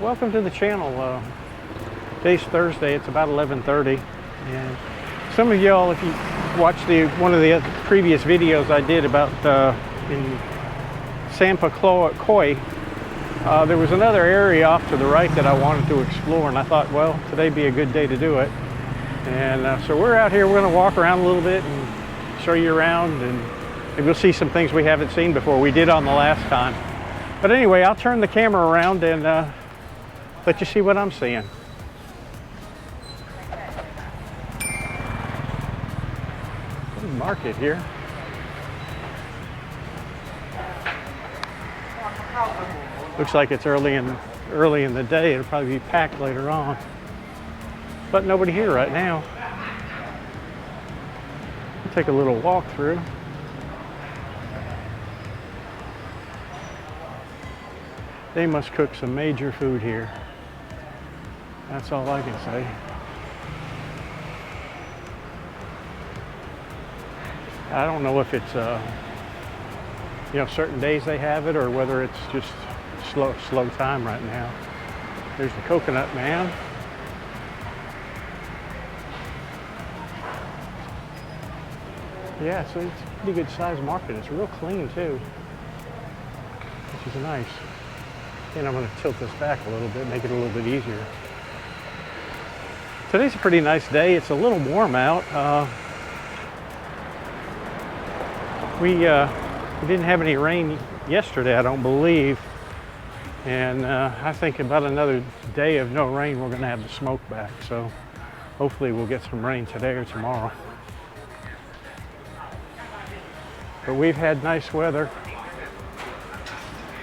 Welcome to the channel. Today's Thursday. It's about 11:30, and some of y'all, if you watched one of the previous videos I did about in Sanpakoi, there was another area off to the right that I wanted to explore, and I thought, well, today'd be a good day to do it. And so we're out here. We're going to walk around a little bit and show you around, and maybe we'll see some things we haven't seen before. We did on the last time. But anyway, I'll turn the camera around and let you see what I'm seeing. Good market here. Looks like it's early in the day. It'll probably be packed later on. But nobody here right now. We'll take a little walk through. They must cook some major food here. That's all I can say. I don't know if it's certain days they have it or whether it's just slow time right now. There's the coconut man. Yeah, so it's a pretty good sized market. It's real clean too, which is nice. And I'm going to tilt this back a little bit, make it a little bit easier. Today's a pretty nice day. It's a little warm out. We didn't have any rain yesterday, I don't believe. And I think about another day of no rain, we're going to have the smoke back. So hopefully we'll get some rain today or tomorrow. But we've had nice weather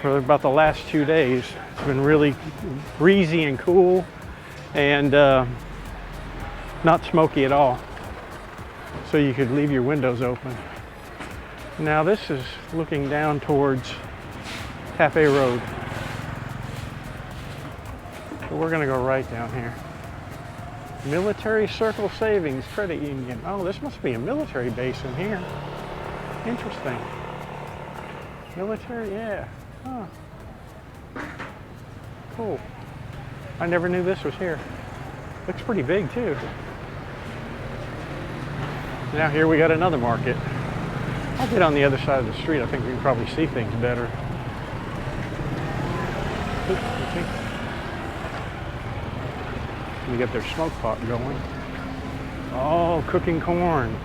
for about the last 2 days. It's been really breezy and cool and not smoky at all. So you could leave your windows open. Now this is looking down towards Cafe Road. So we're gonna go right down here. Military Circle Savings Credit Union. Oh, this must be a military base in here. Interesting. Military, yeah. Huh. Cool. I never knew this was here. Looks pretty big too. Now here we got another market. I'll get on the other side of the street. I think we can probably see things better. We got their smoke pot going. Oh, cooking corn.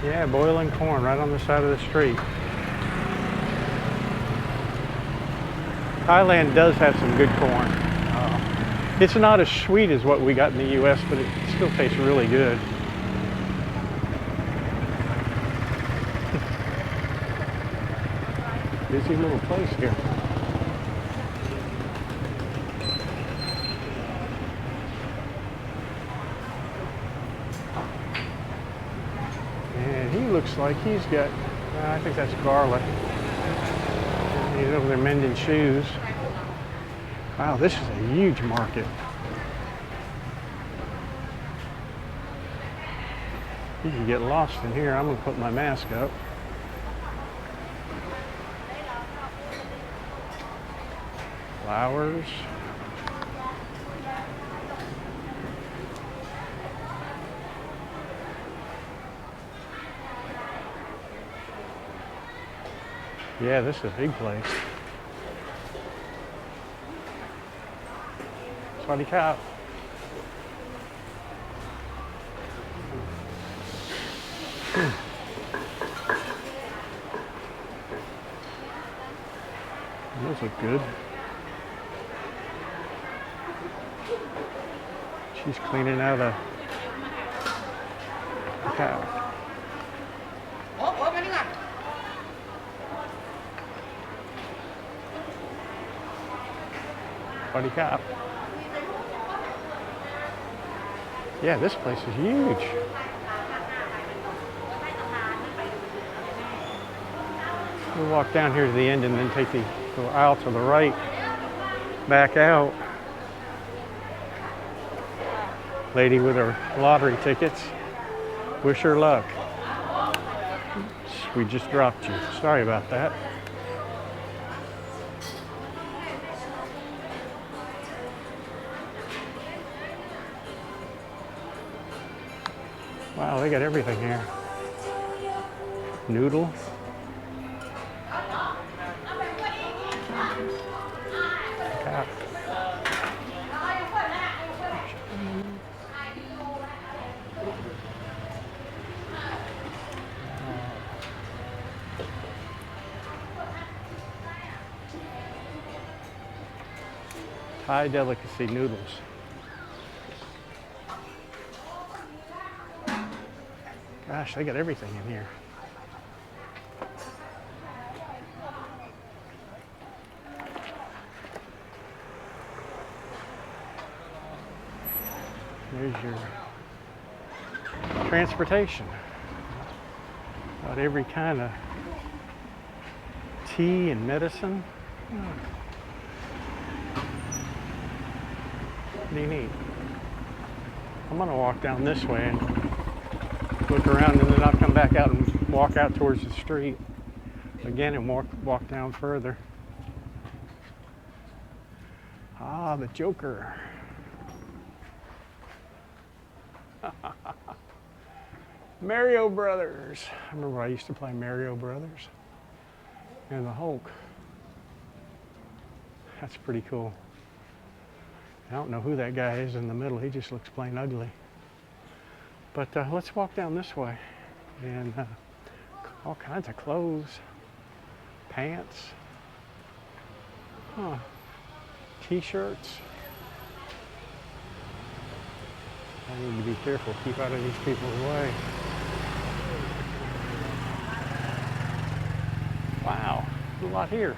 Yeah, boiling corn right on the side of the street. Thailand does have some good corn. It's not as sweet as what we got in the US, but it still tastes really good. Busy little place here. And he looks like he's got, I think that's garlic. He's over there mending shoes. Wow, this is a huge market. You can get lost in here. I'm going to put my mask up. Flowers. Yeah, this is a big place. Swadee Kap. Those look good. She's cleaning out a cow. Swadee Kap. Yeah, this place is huge. We'll walk down here to the end and then take the aisle to the right, back out. Lady with her lottery tickets. Wish her luck. We just dropped you. Sorry about that. Wow, they got everything here. Noodle. Cap. Thai delicacy noodles. Gosh, they got everything in here. There's your transportation. About every kind of tea and medicine. Pretty neat. I'm gonna walk down this way and look around, and then I'll come back out and walk out towards the street again and walk down further. Ah, the Joker. Mario Brothers. I remember I used to play Mario Brothers and the Hulk. That's pretty cool. I don't know who that guy is in the middle. He just looks plain ugly. But let's walk down this way. And all kinds of clothes, pants, t-shirts. I need to be careful, keep out of these people's way. Wow, there's a lot here.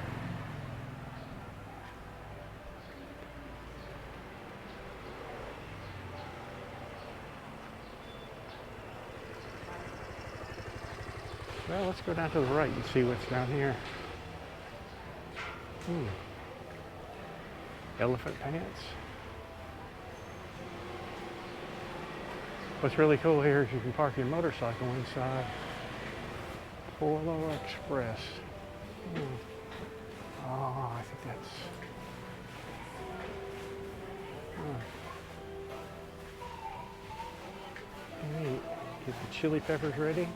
Well, let's go down to the right and see what's down here. Elephant pants. What's really cool here is you can park your motorcycle inside. Polo Express. Oh, I think that's... Neat. Get the chili peppers ready.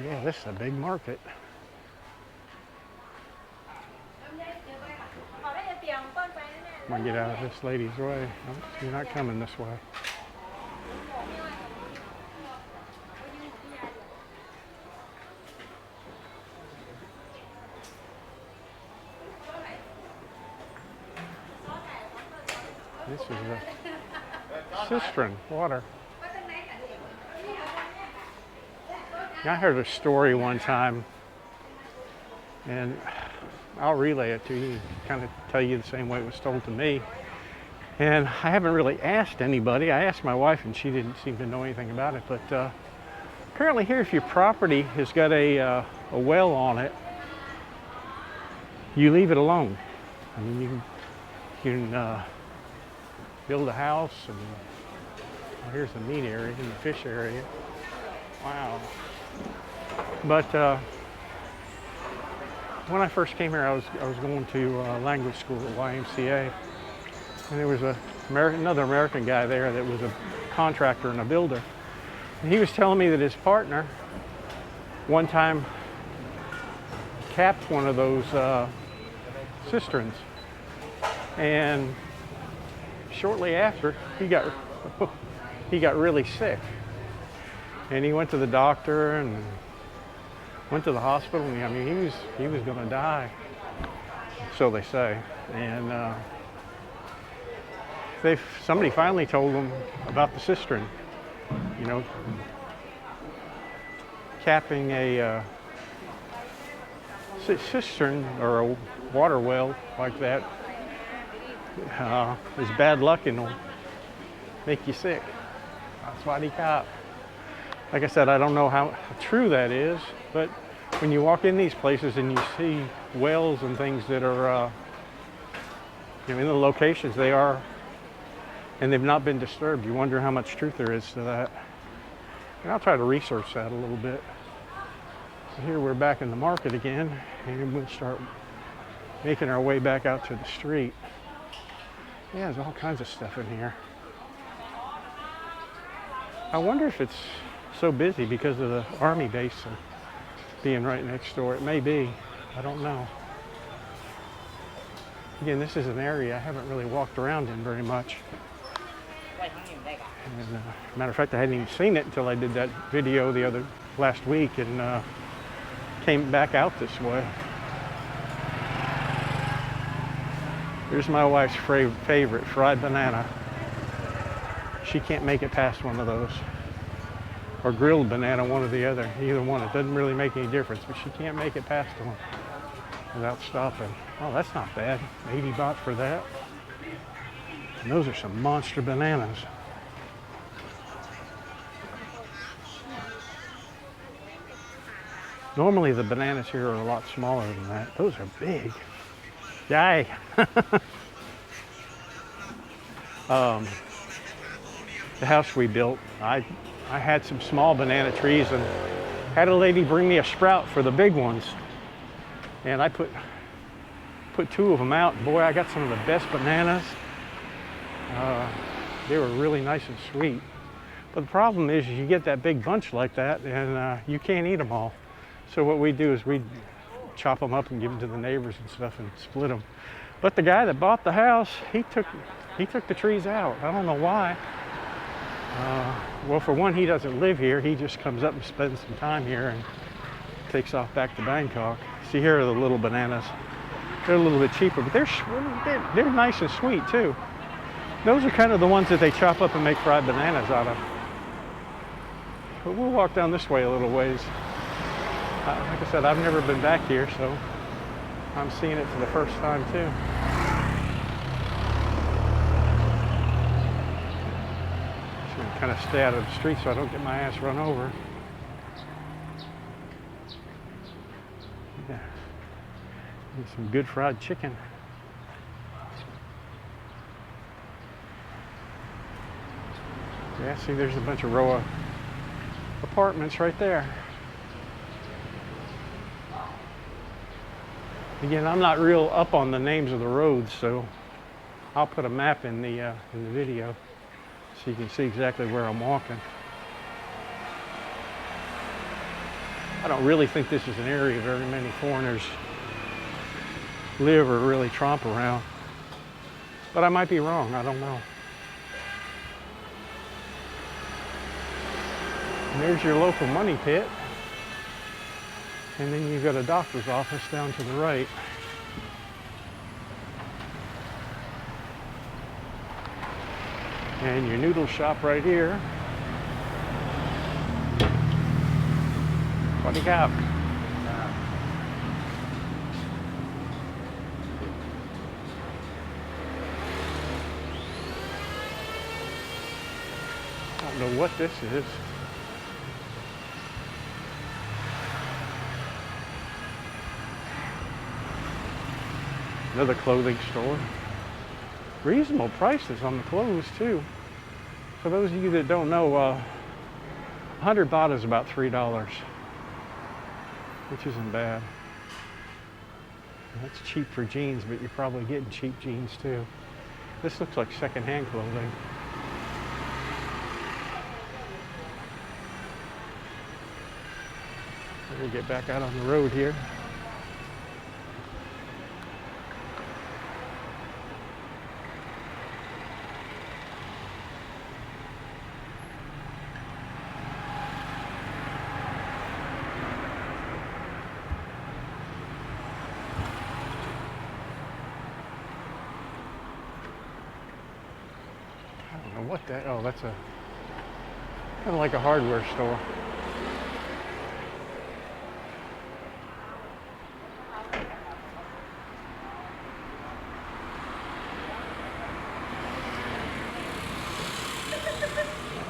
Yeah, this is a big market. I'm gonna get out of this lady's way. Oh, you're not coming this way. This is a cistern, water. I heard a story one time, and I'll relay it to you, kind of tell you the same way it was told to me. And I haven't really asked anybody. I asked my wife, and she didn't seem to know anything about it. But apparently here, if your property has got a well on it, you leave it alone. I mean, you can build a house, and well, here's the meat area and the fish area. Wow. But when I first came here, I was going to language school at YMCA, and there was another American guy there that was a contractor and a builder. And he was telling me that his partner one time capped one of those cisterns, and shortly after he got really sick, and he went to the doctor and went to the hospital. And I mean, he was going to die, so they say. And somebody finally told him about the cistern. You know, capping a cistern or a water well like that is bad luck and will make you sick. That's why he capped. Like I said, I don't know how true that is, but when you walk in these places and you see wells and things that are, in the locations, they are and they've not been disturbed. You wonder how much truth there is to that. And I'll try to research that a little bit. So here we're back in the market again, and we'll start making our way back out to the street. Yeah, there's all kinds of stuff in here. I wonder if it's so busy because of the army base being right next door. It may be. I don't know. Again, this is an area I haven't really walked around in very much. And, matter of fact, I hadn't even seen it until I did that video last week and came back out this way. Here's my wife's favorite, fried banana. She can't make it past one of those. Or grilled banana, one or the other. Either one. It doesn't really make any difference, but she can't make it past one without stopping. Oh, that's not bad. 80 baht for that. And those are some monster bananas. Normally the bananas here are a lot smaller than that. Those are big. Yay! The house we built, I had some small banana trees and had a lady bring me a sprout for the big ones. And I put 2 of them out. Boy, I got some of the best bananas. They were really nice and sweet. But the problem is you get that big bunch like that and you can't eat them all. So what we do is we chop them up and give them to the neighbors and stuff and split them. But the guy that bought the house, he took the trees out. I don't know why. Well, for one, he doesn't live here. He just comes up and spends some time here and takes off back to Bangkok. See, here are the little bananas. They're a little bit cheaper, but they're nice and sweet too. Those are kind of the ones that they chop up and make fried bananas out of. But we'll walk down this way a little ways. Like I said, I've never been back here, so I'm seeing it for the first time too. Just gonna kind of stay out of the street so I don't get my ass run over. Yeah. And some good fried chicken. Yeah, see, there's a bunch of row of apartments right there. Again, I'm not real up on the names of the roads, so I'll put a map in the video so you can see exactly where I'm walking. I don't really think this is an area very many foreigners live or really tromp around, but I might be wrong. I don't know. And there's your local money pit. And then you've got a doctor's office down to the right. And your noodle shop right here. What do you got? I don't know what this is. Another clothing store. Reasonable prices on the clothes too. For those of you that don't know, 100 baht is about $3, which isn't bad. That's cheap for jeans, but you're probably getting cheap jeans too. This looks like secondhand clothing. We're gonna get back out on the road here. What that? Oh, that's a kind of like a hardware store.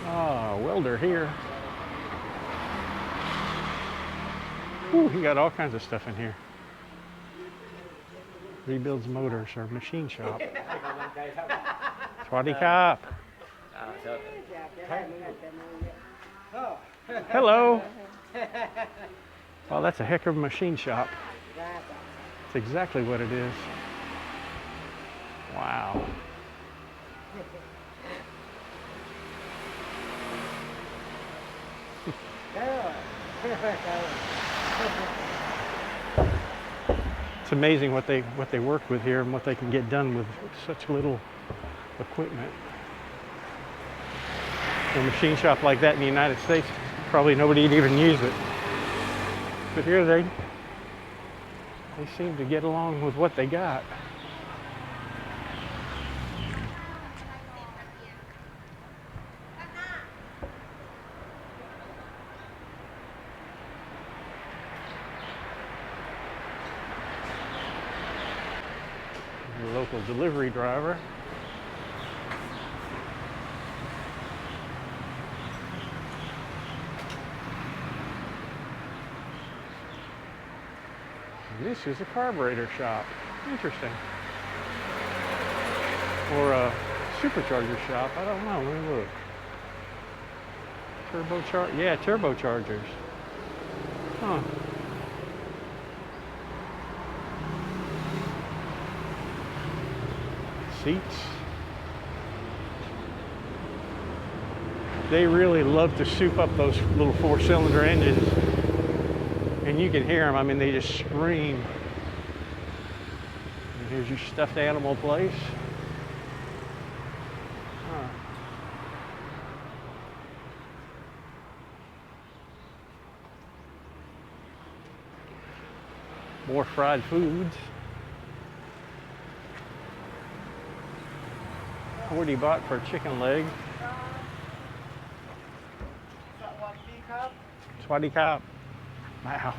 Ah, welder here. Ooh, he got all kinds of stuff in here. Rebuilds motors or machine shop. Swadee Kap. Hello. Well, that's a heck of a machine shop. That's exactly what it is. Wow. It's amazing what they work with here and what they can get done with such little equipment. A machine shop like that in the United States, probably nobody'd even use it. But here they seem to get along with what they got. The local delivery driver. This is a carburetor shop. Interesting. Or a supercharger shop. I don't know. Let me look. Yeah, turbochargers. Huh. Seats. They really love to soup up those little 4-cylinder engines. And you can hear them. I mean, they just scream. And here's your stuffed animal place. Huh. More fried foods. 40 baht for a chicken leg. Swadee Krap. Wow.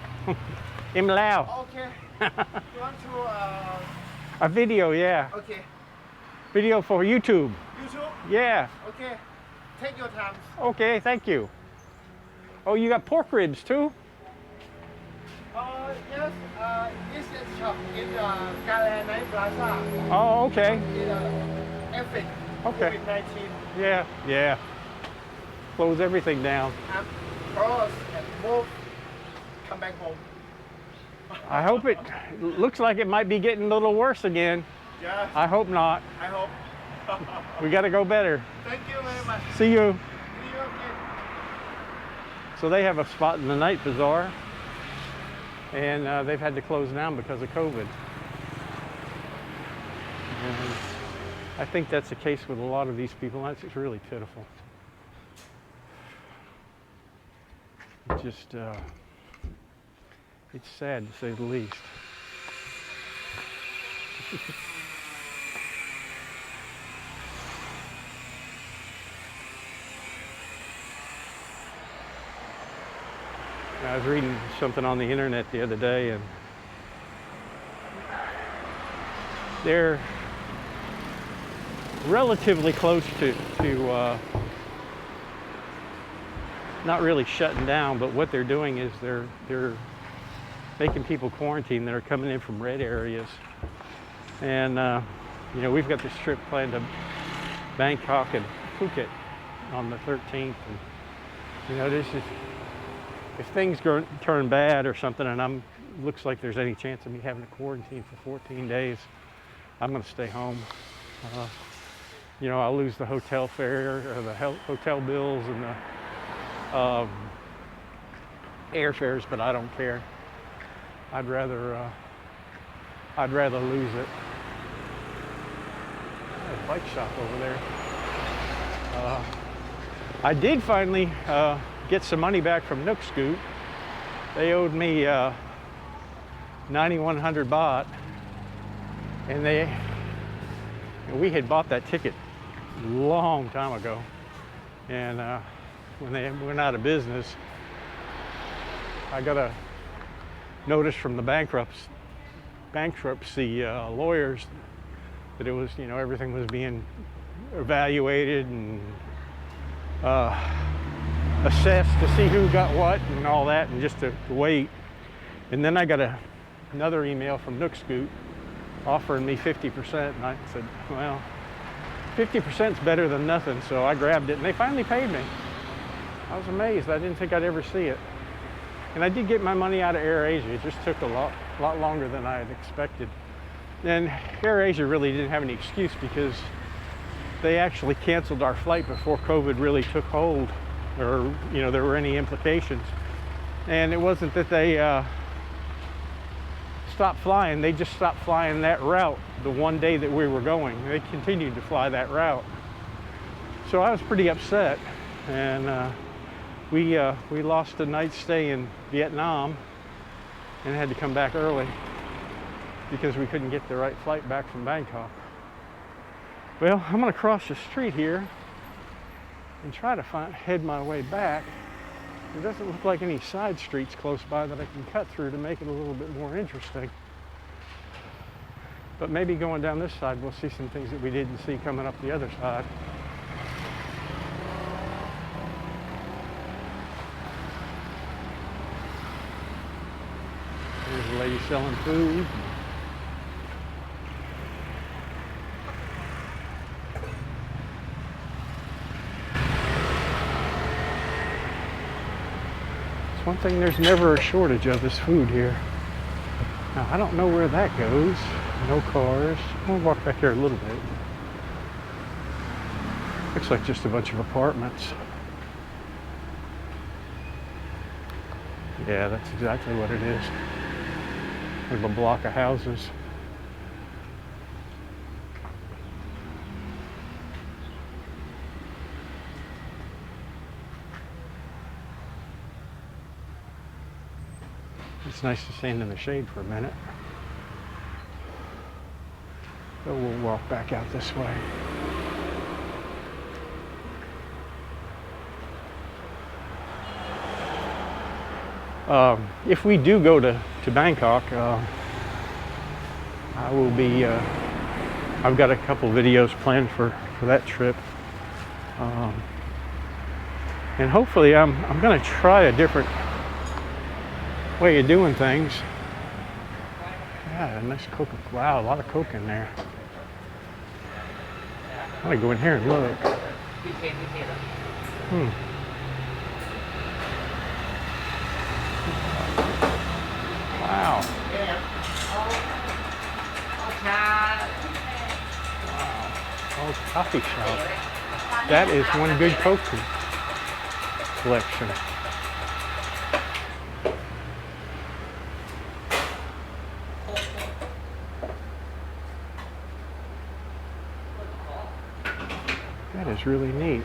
Im Lao. Okay. You want to A video, yeah. okay. Video for YouTube. YouTube? Yeah. Okay. Take your time. Okay, thank you. Oh, you got pork ribs too? Yes, this is shop in THAILANDm Plaza. Oh, okay. In Epic. Okay. COVID-19. Yeah. Close everything down. And cross and move. Come back home. I hope it looks like it might be getting a little worse again. Yeah. I hope not. I hope. We got to go better. Thank you very much. See you. See you again. So they have a spot in the night bazaar, and they've had to close down because of COVID. And I think that's the case with a lot of these people. That's just really pitiful. It just, it's sad to say the least. I was reading something on the internet the other day, and they're relatively close to not really shutting down, but what they're doing is they're making people quarantine that are coming in from red areas. And you know, we've got this trip planned to Bangkok and Phuket on the 13th, and you know, this is, if things turn bad or something, and looks like there's any chance of me having to quarantine for 14 days, I'm going to stay home. You know, I'll lose the hotel fare or the hotel bills and the airfares, but I don't care. I'd rather lose it. There's a bike shop over there. I did finally get some money back from Nook Scoot. They owed me 9,100 baht, and we had bought that ticket a long time ago, and when they went out of business, I got a notice from the bankruptcy lawyers that it was, you know, everything was being evaluated and assessed to see who got what and all that, and just to wait. And then I got another email from Nook Scoot offering me 50%, and I said, well, 50% is better than nothing, so I grabbed it, and they finally paid me. I was amazed. I didn't think I'd ever see it. And I did get my money out of AirAsia. It just took a lot longer than I had expected. And AirAsia really didn't have any excuse because they actually canceled our flight before COVID really took hold, or there were any implications. And it wasn't that they stopped flying, they just stopped flying that route the one day that we were going. They continued to fly that route. So I was pretty upset, and we lost a night's stay in Vietnam and had to come back early because we couldn't get the right flight back from Bangkok. Well, I'm gonna cross the street here and try to head my way back. There doesn't look like any side streets close by that I can cut through to make it a little bit more interesting. But maybe going down this side, we'll see some things that we didn't see coming up the other side. There's a lady selling food. It's one thing there's never a shortage of is food here. Now, I don't know where that goes. No cars. I'll walk back here a little bit. Looks like just a bunch of apartments. Yeah, that's exactly what it is. There's a block of houses. It's nice to stand in the shade for a minute. So we'll walk back out this way. If we do go to Bangkok, I will be, I've got a couple videos planned for that trip. And hopefully I'm going to try a different way of doing things. Yeah, a nice Coke. Wow, a lot of Coke in there. I'm going to go in here and look. Wow. Wow. Oh, coffee shop. That is one good Coke collection. That is really neat.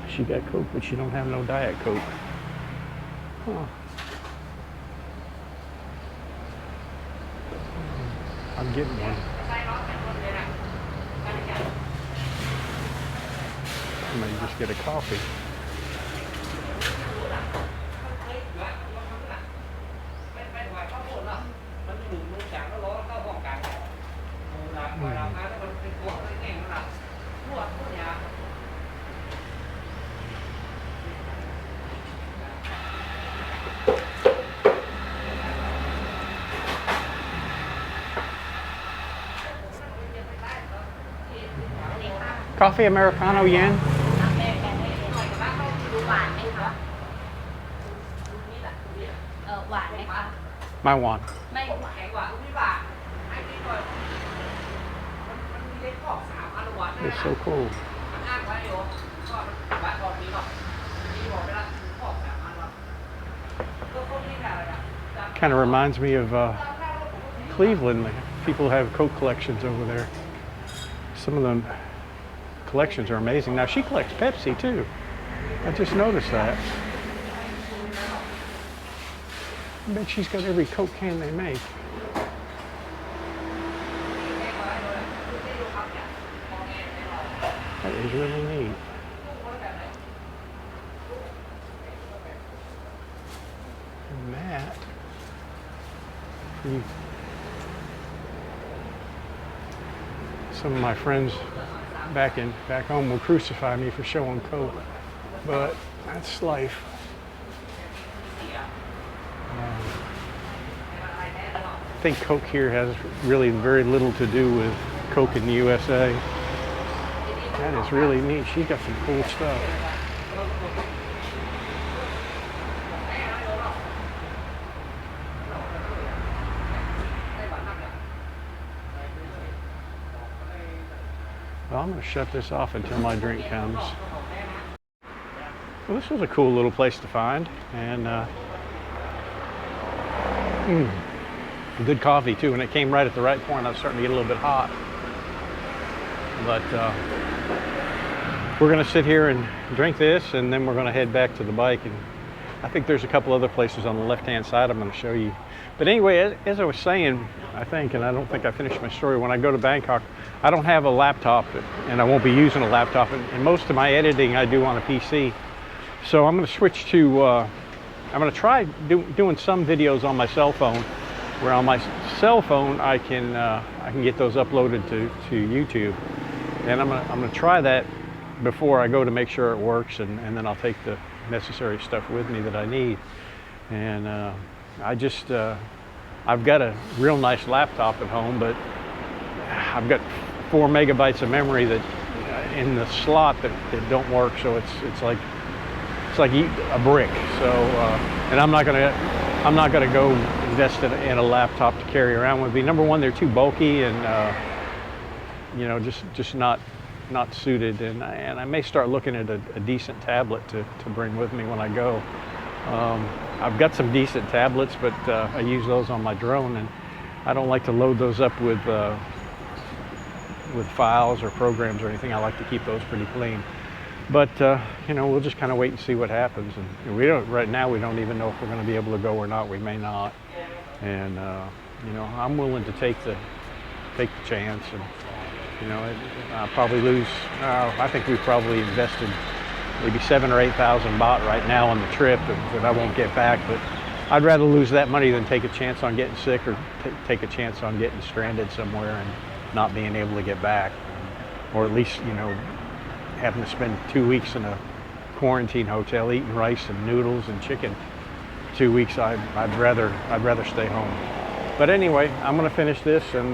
She got Coke, but she don't have no Diet Coke. Huh. I'm getting one. I might just get a coffee. Coffee Americano yen. My one. It's so cool. Kind of reminds me of Cleveland. People have Coke collections over there. Some of them collections are amazing. Now she collects Pepsi too. I just noticed that. I bet she's got every Coke can they make. That is really neat. And that, some of my friends back home will crucify me for showing Coke, but that's life. I think Coke here has really very little to do with Coke in the USA. That is really neat. She got some cool stuff. Well, I'm going to shut this off until my drink comes. Well, this was a cool little place to find, and good coffee too, and it came right at the right point. I was starting to get a little bit hot, but we're going to sit here and drink this, and then we're going to head back to the bike. And I think there's a couple other places on the left-hand side I'm going to show you. But anyway, as I was saying, I think, and I don't think I finished my story, when I go to Bangkok, I don't have a laptop, and I won't be using a laptop, and most of my editing I do on a PC. So I'm going to switch to, I'm going to try doing some videos on my cell phone, where on my cell phone I can get those uploaded to YouTube. And I'm going to try that before I go to make sure it works, and then I'll take the necessary stuff with me that I need. And I've got a real nice laptop at home, but I've got 4 megabytes of memory that in the slot that don't work, so it's like eating a brick. So and I'm not gonna go invest in a laptop to carry around with me. Number one, they're too bulky, and you know, just not suited. And I may start looking at a decent tablet to bring with me when I go. I've got some decent tablets, but I use those on my drone, and I don't like to load those up with files or programs or anything. I like to keep those pretty clean. But you know, we'll just kind of wait and see what happens. And right now we don't even know if we're going to be able to go or not. We may not. And you know, I'm willing to take the chance. And you know, I'll probably lose. I think we've probably invested maybe 7,000 or 8,000 baht right now on the trip that I won't get back. But I'd rather lose that money than take a chance on getting sick, or take a chance on getting stranded somewhere and not being able to get back, or at least, you know, having to spend 2 weeks in a quarantine hotel eating rice and noodles and chicken 2 weeks. I'd rather stay home. But anyway, I'm going to finish this, and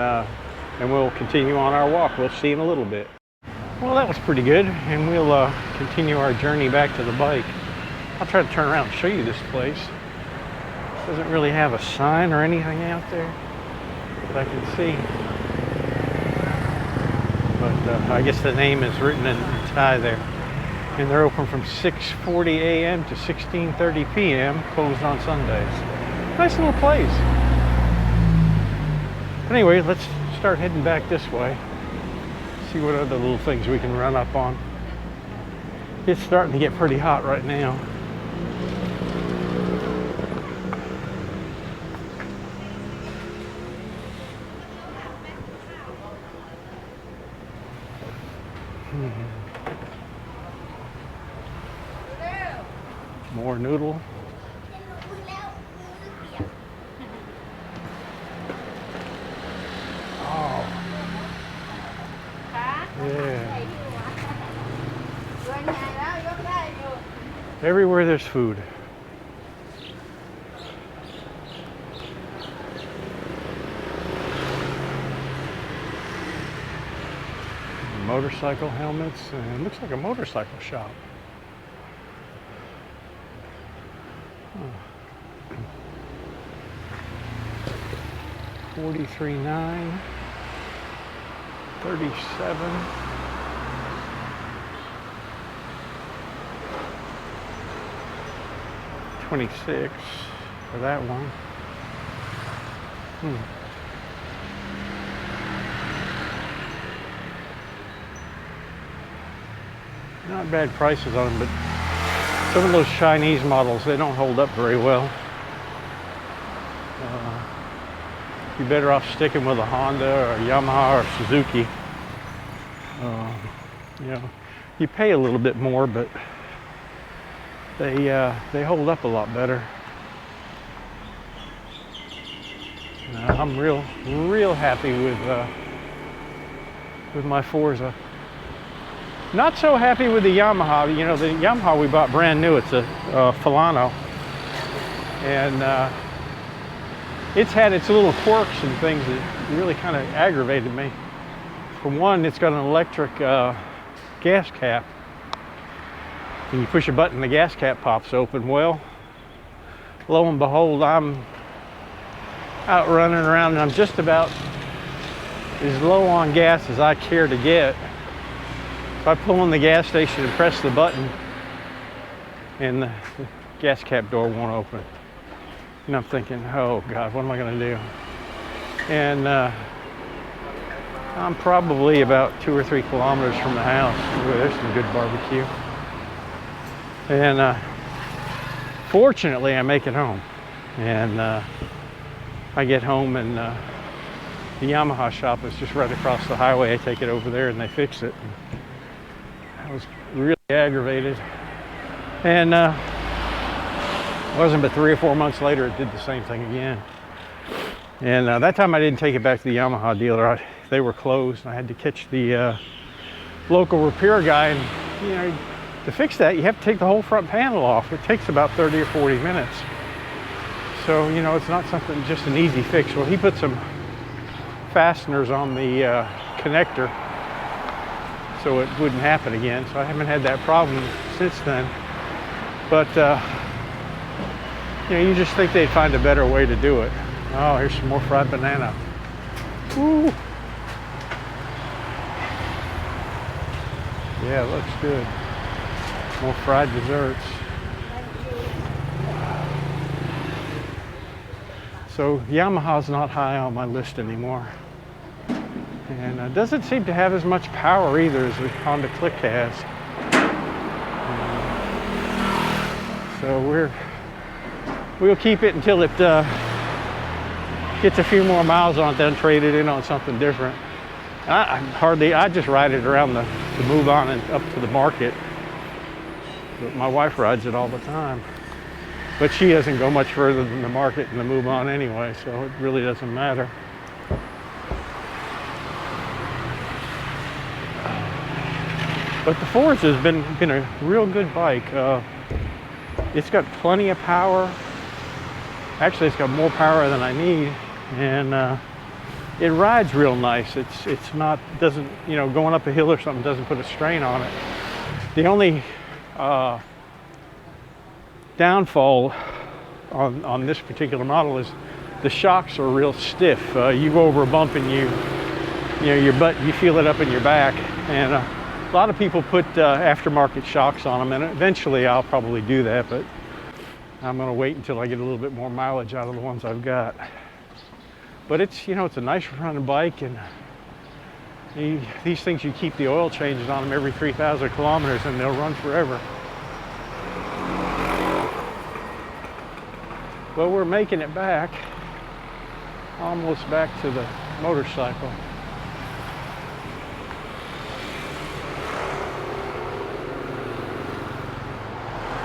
we'll continue on our walk. We'll see in a little bit. Well, that was pretty good, and we'll continue our journey back to the bike. I'll try to turn around and show you this place. It doesn't really have a sign or anything out there that I can see. But I guess the name is written in Thai there. And they're open from 6:40 a.m. to 16:30 p.m., closed on Sundays. Nice little place. Anyway, let's start heading back this way. See what other little things we can run up on. It's starting to get pretty hot right now. More noodle. Oh. Yeah. Everywhere there's food. Motorcycle helmets, and it looks like a motorcycle shop. $43.9, $37. $26 for that one. Not bad prices on them, but some of those Chinese models, they don't hold up very well. You're better off sticking with a Honda or a Yamaha or Suzuki. You know, you pay a little bit more, but they hold up a lot better. I'm real happy with my Forza. Not so happy with the Yamaha. You know, the Yamaha we bought brand new. It's a Filmora, and it's had its little quirks and things that really kind of aggravated me. For one, it's got an electric gas cap. When you push a button, the gas cap pops open. Well, lo and behold, I'm out running around and I'm just about as low on gas as I care to get. So I pull in the gas station and press the button, and the gas cap door won't open. And I'm thinking, oh God, what am I going to do? And I'm probably about 2 or 3 kilometers from the house. Ooh, there's some good barbecue. And fortunately, I make it home. And I get home, and the Yamaha shop is just right across the highway. I take it over there and they fix it. And I was really aggravated. And it wasn't but 3 or 4 months later it did the same thing again. And that time I didn't take it back to the Yamaha dealer. They were closed. I had to catch the local repair guy, and you know, to fix that you have to take the whole front panel off. It takes about 30 or 40 minutes. So, you know, it's not something, just an easy fix. Well, he put some fasteners on the connector so it wouldn't happen again. So I haven't had that problem since then. But, you know, you just think they'd find a better way to do it. Oh, here's some more fried banana. Ooh. Yeah, it looks good. More fried desserts. So Yamaha's not high on my list anymore. And it doesn't seem to have as much power either as the Honda Click has. So we'll keep it until it gets a few more miles on it, then trade it in on something different. I just ride it around to move on and up to the market. But my wife rides it all the time. But she doesn't go much further than the market and the move on anyway, so it really doesn't matter. But the Force has been a real good bike. It's got plenty of power. Actually, it's got more power than I need, and it rides real nice. It's not, doesn't, you know, going up a hill or something doesn't put a strain on it. The only downfall on this particular model is the shocks are real stiff. You go over a bump and you know, your butt, you feel it up in your back. And a lot of people put aftermarket shocks on them, and eventually I'll probably do that, but I'm going to wait until I get a little bit more mileage out of the ones I've got. But it's, you know, it's a nice running bike, and these things, you keep the oil changes on them every 3,000 kilometers and they'll run forever. Well, we're making it back, almost back to the motorcycle.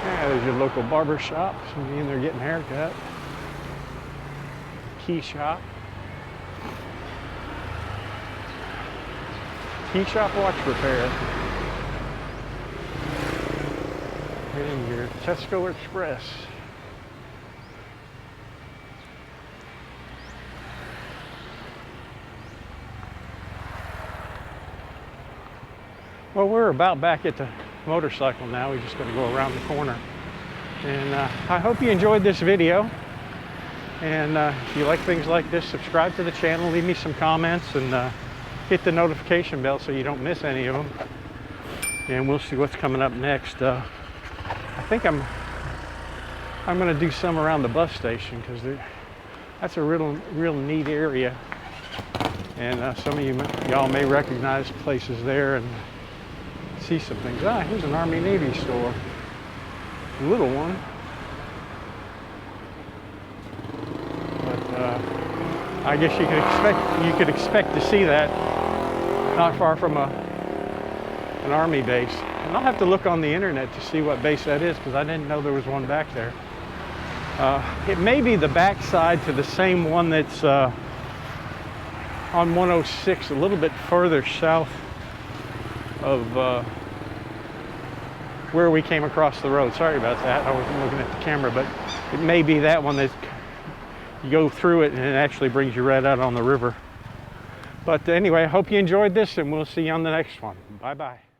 Yeah, there's your local barber shop. Somebody in there getting a haircut. Key shop. Key shop watch repair. And your Tesco Express. Well, we're about back at the motorcycle now. We just got to go around the corner. And I hope you enjoyed this video. And if you like things like this, subscribe to the channel, leave me some comments, and hit the notification bell so you don't miss any of them. And we'll see what's coming up next. I think I'm going to do some around the bus station, because that's a real neat area. And some of y'all may recognize places there and see some things. Ah, here's an Army Navy store. A little one. But I guess you could expect to see that not far from an Army base. And I'll have to look on the internet to see what base that is, because I didn't know there was one back there. It may be the backside to the same one that's on 106, a little bit further south of where we came across the road. Sorry about that. I wasn't looking at the camera, but it may be that one that you go through it and it actually brings you right out on the river. But anyway, I hope you enjoyed this, and we'll see you on the next one. Bye-bye.